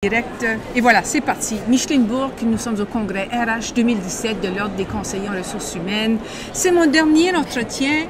Direct. Et voilà, c'est parti. Micheline Bourque, nous sommes au congrès RH 2017 de l'Ordre des conseillers en ressources humaines. C'est mon dernier entretien,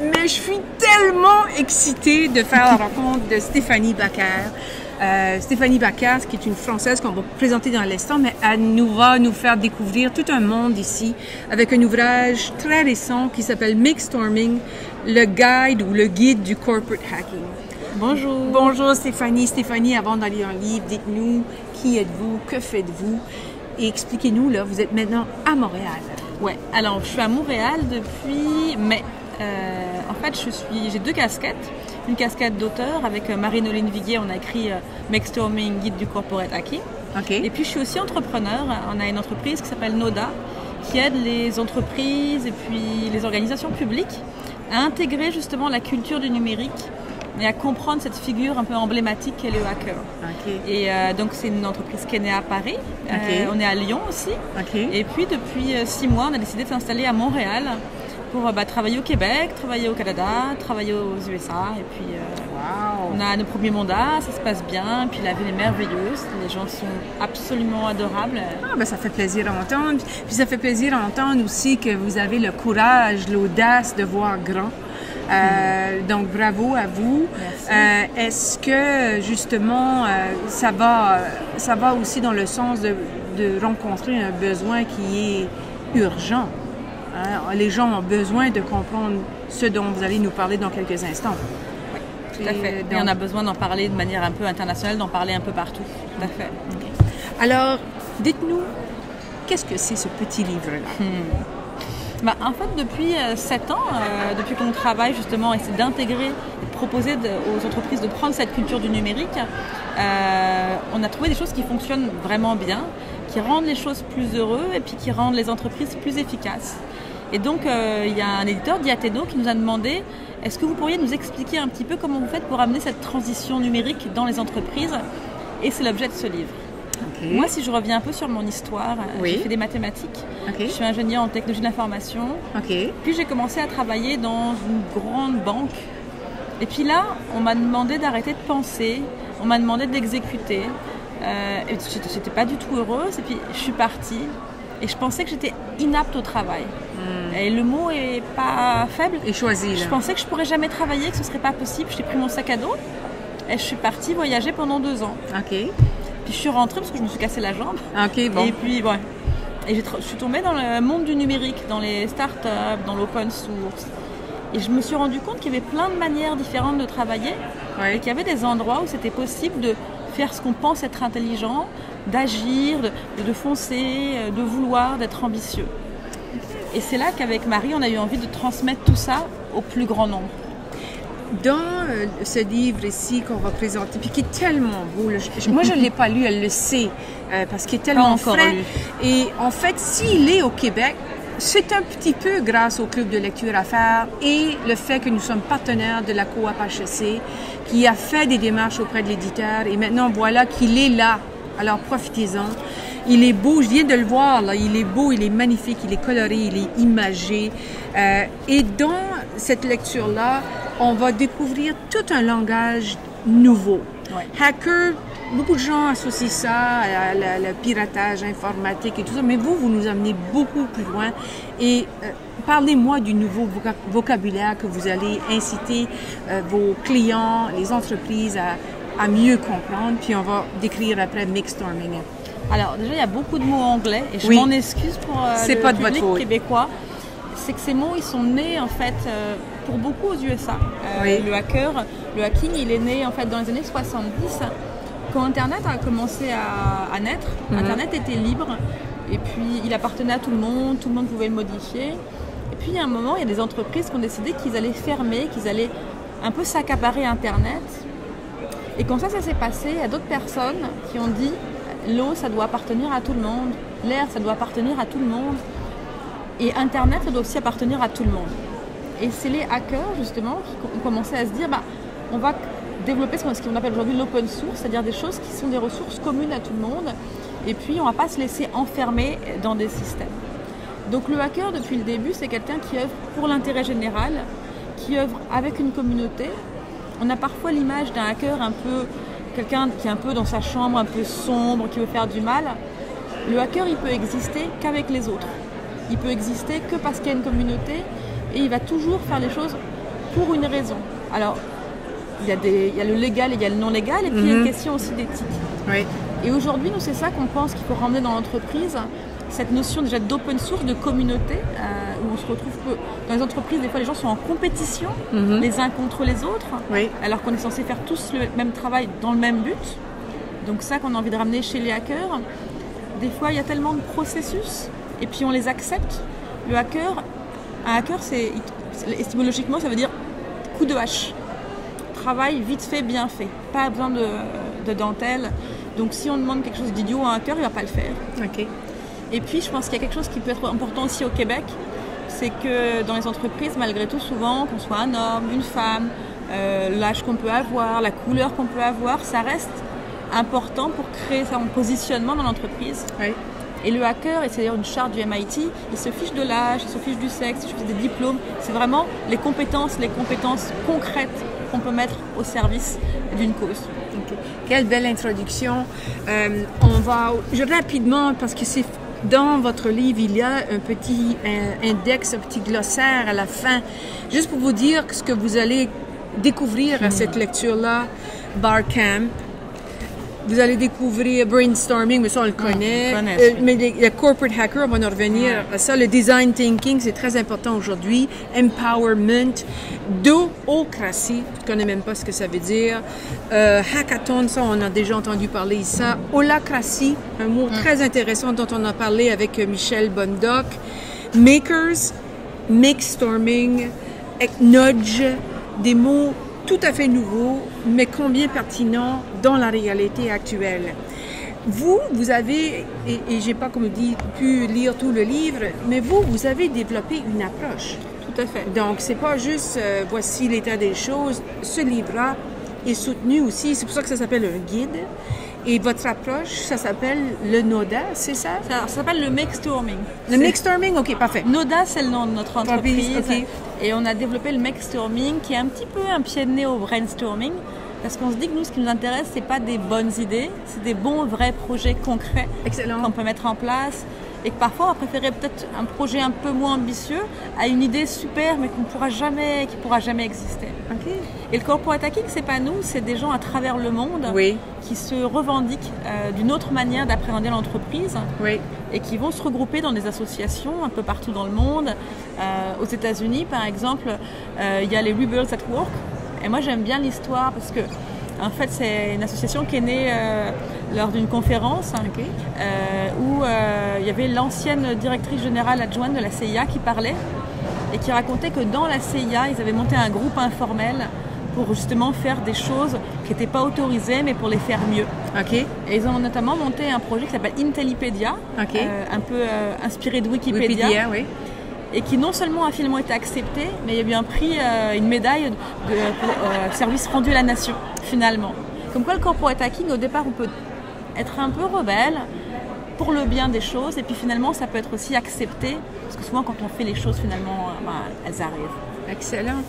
mais je suis tellement excitée de faire la rencontre de Stéphanie Bacquer. Stéphanie Bacquer, qui est une Française qu'on va présenter dans l'instant, mais elle va nous faire découvrir tout un monde ici avec un ouvrage très récent qui s'appelle Make Storming, le guide ou le guide du corporate hacking. Bonjour. Bonjour Stéphanie. Stéphanie, avant d'aller dans le livre, dites-nous qui êtes-vous, que faites-vous et expliquez-nous, là, vous êtes maintenant à Montréal. Ouais, alors je suis à Montréal depuis mai. En fait, j'ai deux casquettes. Une casquette d'auteur avec Marie-Noline Viguier, on a écrit Make Storming, guide du corporate hacking. Okay. Et puis je suis aussi entrepreneur. On a une entreprise qui s'appelle Noda, qui aide les entreprises et puis les organisations publiques à intégrer justement la culture du numérique et à comprendre cette figure un peu emblématique qu'est le hacker. Okay. Et donc c'est une entreprise qui est née à Paris, Okay. on est à Lyon aussi. Okay. Et puis depuis 6 mois, on a décidé de s'installer à Montréal pour travailler au Québec, travailler au Canada, travailler aux USA. Et puis Wow. on a nos premiers mandats, ça se passe bien, puis la ville est merveilleuse, les gens sont absolument adorables. Ah, ben, ça fait plaisir à entendre. Puis ça fait plaisir à entendre aussi que vous avez le courage, l'audace de voir grand. Donc bravo à vous. Est-ce que justement ça va aussi dans le sens de rencontrer un besoin qui est urgent? Hein? Les gens ont besoin de comprendre ce dont vous allez nous parler dans quelques instants. Oui, tout à fait. Et on a besoin d'en parler de manière un peu internationale, d'en parler un peu partout. Tout à fait. Okay. Alors, dites-nous, qu'est-ce que c'est ce petit livre-là? En fait, depuis 7 ans, depuis qu'on travaille justement, essaie d'intégrer, de proposer aux entreprises de prendre cette culture du numérique, on a trouvé des choses qui fonctionnent vraiment bien, qui rendent les choses plus heureuses et puis qui rendent les entreprises plus efficaces. Et donc, il y a un éditeur, Diateno, qui nous a demandé « Est-ce que vous pourriez nous expliquer un petit peu comment vous faites pour amener cette transition numérique dans les entreprises ?» Et c'est l'objet de ce livre. Okay. Moi, si je reviens un peu sur mon histoire, j'ai fait des mathématiques. Okay. Je suis ingénieure en technologie de l'information. Okay. Puis j'ai commencé à travailler dans une grande banque. Et puis là, on m'a demandé d'arrêter de penser, on m'a demandé d'exécuter. Et j'étais pas du tout heureuse. Et puis je suis partie et je pensais que j'étais inapte au travail. Et le mot est pas faible. Et choisi. Là. Je pensais que je pourrais jamais travailler, que ce serait pas possible. J'ai pris mon sac à dos et je suis partie voyager pendant 2 ans. Okay. Puis je suis rentrée parce que je me suis cassé la jambe. Okay, bon. Et puis ouais. Et je suis tombée dans le monde du numérique, dans les startups, dans l'open source. Et je me suis rendu compte qu'il y avait plein de manières différentes de travailler. Et qu'il y avait des endroits où c'était possible de faire ce qu'on pense être intelligent, d'agir, de foncer, de vouloir, d'être ambitieux. Et c'est là qu'avec Marie, on a eu envie de transmettre tout ça au plus grand nombre. Dans ce livre ici qu'on va présenter, puis qui est tellement beau, moi je ne l'ai pas lu, elle le sait, parce qu'il est tellement frais. Et en fait, s'il est au Québec, c'est un petit peu grâce au Club de lecture à faire et le fait que nous sommes partenaires de la Coop HEC, qui a fait des démarches auprès de l'éditeur, et maintenant voilà qu'il est là. Alors profitez-en. Il est beau, je viens de le voir, là. Il est beau, il est magnifique, il est coloré, il est imagé. Et dans cette lecture-là, on va découvrir tout un langage nouveau. Ouais. Hacker, beaucoup de gens associent ça à le piratage informatique et tout ça, mais vous nous amenez beaucoup plus loin. Et parlez-moi du nouveau vocabulaire que vous allez inciter vos clients, les entreprises à mieux comprendre, puis on va décrire après Make Storming. Alors déjà, il y a beaucoup de mots anglais, et je m'en excuse pour le public québécois. C'est que ces mots, ils sont nés en fait pour beaucoup aux USA. Le hacking, il est né en fait dans les années 70. Quand Internet a commencé à naître, Internet était libre et puis il appartenait à tout le monde pouvait le modifier. Et puis il y a un moment, il y a des entreprises qui ont décidé qu'ils allaient fermer, qu'ils allaient un peu s'accaparer Internet. Et quand ça s'est passé, il y a d'autres personnes qui ont dit l'eau, ça doit appartenir à tout le monde, l'air, ça doit appartenir à tout le monde. Et Internet, ça doit aussi appartenir à tout le monde. Et c'est les hackers, justement, qui ont commencé à se dire, on va développer ce qu'on appelle aujourd'hui l'open source, c'est-à-dire des choses qui sont des ressources communes à tout le monde. Et puis, on ne va pas se laisser enfermer dans des systèmes. Donc, le hacker, depuis le début, c'est quelqu'un qui œuvre pour l'intérêt général, qui œuvre avec une communauté. On a parfois l'image d'un hacker un peu quelqu'un qui est un peu dans sa chambre, un peu sombre, qui veut faire du mal, le hacker, il peut exister qu'avec les autres. Il peut exister que parce qu'il y a une communauté et il va toujours faire les choses pour une raison. Alors, il y a le légal et il y a le non légal et puis il y a une question aussi d'éthique. Oui. Et aujourd'hui, nous, c'est ça qu'on pense qu'il faut ramener dans l'entreprise, cette notion déjà d'open source, de communauté, où on se retrouve que dans les entreprises, des fois, les gens sont en compétition les uns contre les autres, alors qu'on est censé faire tous le même travail dans le même but. Donc ça qu'on a envie de ramener chez les hackers. Des fois, il y a tellement de processus, et puis on les accepte. Un hacker, étymologiquement, ça veut dire coup de hache. Travail vite fait, bien fait. Pas besoin de dentelle. Donc si on demande quelque chose d'idiot à un hacker, il ne va pas le faire. Okay. Et puis je pense qu'il y a quelque chose qui peut être important aussi au Québec, c'est que dans les entreprises, malgré tout, souvent, qu'on soit un homme, une femme, l'âge qu'on peut avoir, la couleur qu'on peut avoir, ça reste important pour créer son positionnement dans l'entreprise. Oui. Et le hacker, et c'est d'ailleurs une charte du MIT, il se fiche de l'âge, il se fiche du sexe, il se fiche des diplômes. C'est vraiment les compétences concrètes qu'on peut mettre au service d'une cause. Okay. Quelle belle introduction. On va rapidement, parce que c'est dans votre livre, il y a un petit index, un petit glossaire à la fin, juste pour vous dire ce que vous allez découvrir à cette lecture-là, Barcamp. Vous allez découvrir brainstorming, mais ça on le connaît. Mais le corporate hacker, on va en revenir à ça. Le design thinking, c'est très important aujourd'hui. Empowerment, doocratie, je ne connais même pas ce que ça veut dire. Hackathon, ça on a déjà entendu parler de ça. Holacratie, un mot très intéressant dont on a parlé avec Michel Bondoc. Makers, make-storming, nudge, des mots tout à fait nouveau, mais combien pertinent dans la réalité actuelle. Vous avez, et j'ai pas, comme dit, pu lire tout le livre, mais vous avez développé une approche. Tout à fait. Donc, c'est pas juste voici l'état des choses. Ce livre-là est soutenu aussi, c'est pour ça que ça s'appelle un guide. Et votre approche, ça s'appelle le NODA, c'est ça? Ça s'appelle le make-storming. Le make-storming, ok, parfait. NODA, c'est le nom de notre entreprise. Okay. Et on a développé le make-storming qui est un petit peu un pied de nez au brainstorming. Parce qu'on se dit que nous, ce qui nous intéresse, c'est pas des bonnes idées, c'est des bons, vrais projets concrets qu'on peut mettre en place. Et que parfois, on va préférer peut-être un projet un peu moins ambitieux à une idée super, mais qui ne pourra jamais exister. Okay. Et le corporate hacking, c'est pas nous, c'est des gens à travers le monde qui se revendiquent d'une autre manière d'appréhender l'entreprise et qui vont se regrouper dans des associations un peu partout dans le monde. Aux États-Unis, par exemple, il y a les Rebels at Work. Et moi, j'aime bien l'histoire parce que, en fait, c'est une association qui est née lors d'une conférence où il y avait l'ancienne directrice générale adjointe de la CIA qui parlait et qui racontait que dans la CIA, ils avaient monté un groupe informel pour justement faire des choses qui n'étaient pas autorisées, mais pour les faire mieux. Okay. Et ils ont notamment monté un projet qui s'appelle Intellipedia, un peu inspiré de Wikipédia. Et qui non seulement a finalement été accepté, mais il y a eu un prix, une médaille pour service rendu à la nation, finalement. Comme quoi le corporate hacking, au départ, on peut être un peu rebelle pour le bien des choses, et puis finalement, ça peut être aussi accepté, parce que souvent, quand on fait les choses, finalement, elles arrivent. Excellent.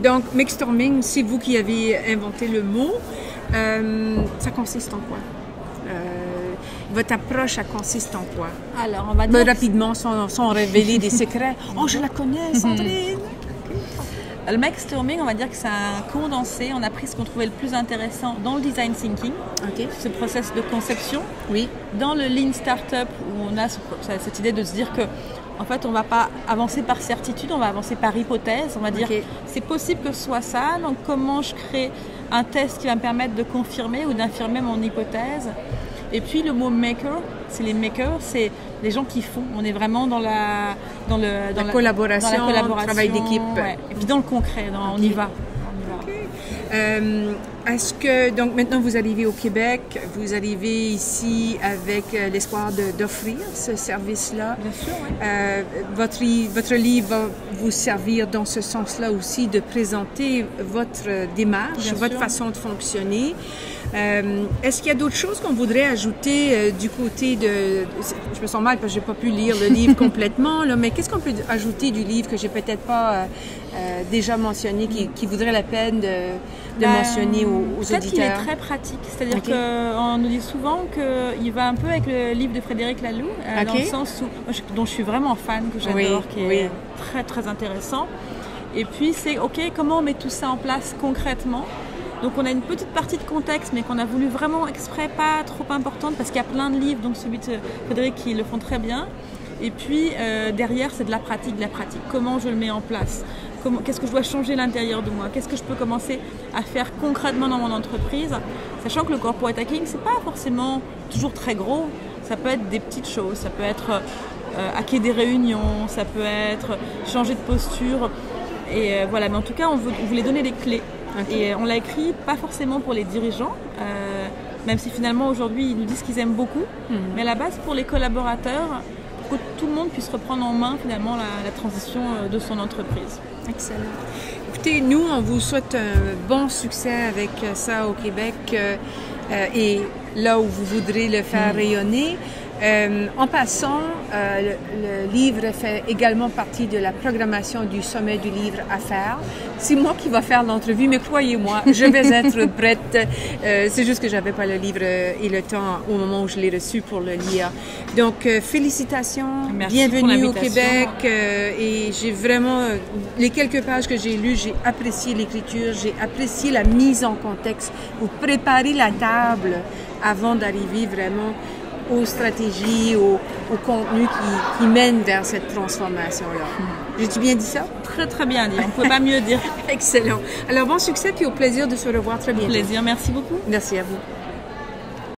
Donc, make-storming, c'est vous qui avez inventé le mot. Ça consiste en quoi? Votre approche, ça consiste en quoi? Alors, on va dire... rapidement, sans révéler des secrets. Oh, je la connais, Sandrine! Le make-storming, on va dire que c'est un condensé. On a pris ce qu'on trouvait le plus intéressant dans le design thinking, ce process de conception. Oui. Dans le lean startup, où on a cette idée de se dire que en fait, on ne va pas avancer par certitude, on va avancer par hypothèse. On va dire, c'est possible que ce soit ça, donc comment je crée un test qui va me permettre de confirmer ou d'infirmer mon hypothèse. Et puis le mot maker, c'est les makers, c'est les gens qui font. On est vraiment dans la collaboration, le travail d'équipe. Et puis dans le concret, on y va. Est-ce que, donc maintenant vous arrivez au Québec, vous arrivez ici avec l'espoir d'offrir ce service-là? Bien sûr, oui. Votre livre va vous servir dans ce sens-là aussi de présenter votre démarche, votre façon de fonctionner. Est-ce qu'il y a d'autres choses qu'on voudrait ajouter du côté de... Je me sens mal parce que je n'ai pas pu lire le livre complètement, là, mais qu'est-ce qu'on peut ajouter du livre que j'ai peut-être pas déjà mentionné, qui vaudrait la peine de mentionner aux auditeurs? Il est très pratique, c'est-à-dire qu'on nous dit souvent qu'il va un peu avec le livre de Frédéric Laloux, dans le sens dont je suis vraiment fan, que j'adore, qui est très très intéressant. Et puis c'est comment on met tout ça en place concrètement. Donc on a une petite partie de contexte, mais qu'on a voulu vraiment exprès pas trop importante, parce qu'il y a plein de livres, donc celui de Frédéric, qui le font très bien. Et puis derrière, c'est de la pratique. Comment je le mets en place? Qu'est-ce que je dois changer à l'intérieur de moi? Qu'est-ce que je peux commencer à faire concrètement dans mon entreprise? Sachant que le corporate hacking, c'est pas forcément toujours très gros. Ça peut être des petites choses, ça peut être hacker des réunions, ça peut être changer de posture. Et voilà, mais en tout cas, on voulait donner les clés. Et on l'a écrit pas forcément pour les dirigeants, même si finalement aujourd'hui ils nous disent qu'ils aiment beaucoup, mais à la base pour les collaborateurs, pour que tout le monde puisse reprendre en main finalement la transition de son entreprise. Excellent. Écoutez, nous on vous souhaite un bon succès avec ça au Québec et là où vous voudrez le faire rayonner. En passant, le livre fait également partie de la programmation du Sommet du livre à faire. C'est moi qui vais faire l'entrevue, mais croyez-moi, je vais être prête. C'est juste que j'avais pas le livre et le temps au moment où je l'ai reçu pour le lire. Donc, félicitations, bienvenue au Québec. Et j'ai vraiment, les quelques pages que j'ai lues, j'ai apprécié l'écriture, j'ai apprécié la mise en contexte. Vous préparez la table avant d'arriver vraiment aux stratégies, au contenu qui mène vers cette transformation-là. J'ai-tu bien dit ça? Très, très bien dit. On ne peut pas mieux dire. Excellent. Alors, bon succès, puis au plaisir de se revoir très bientôt. Plaisir. Merci beaucoup. Merci à vous.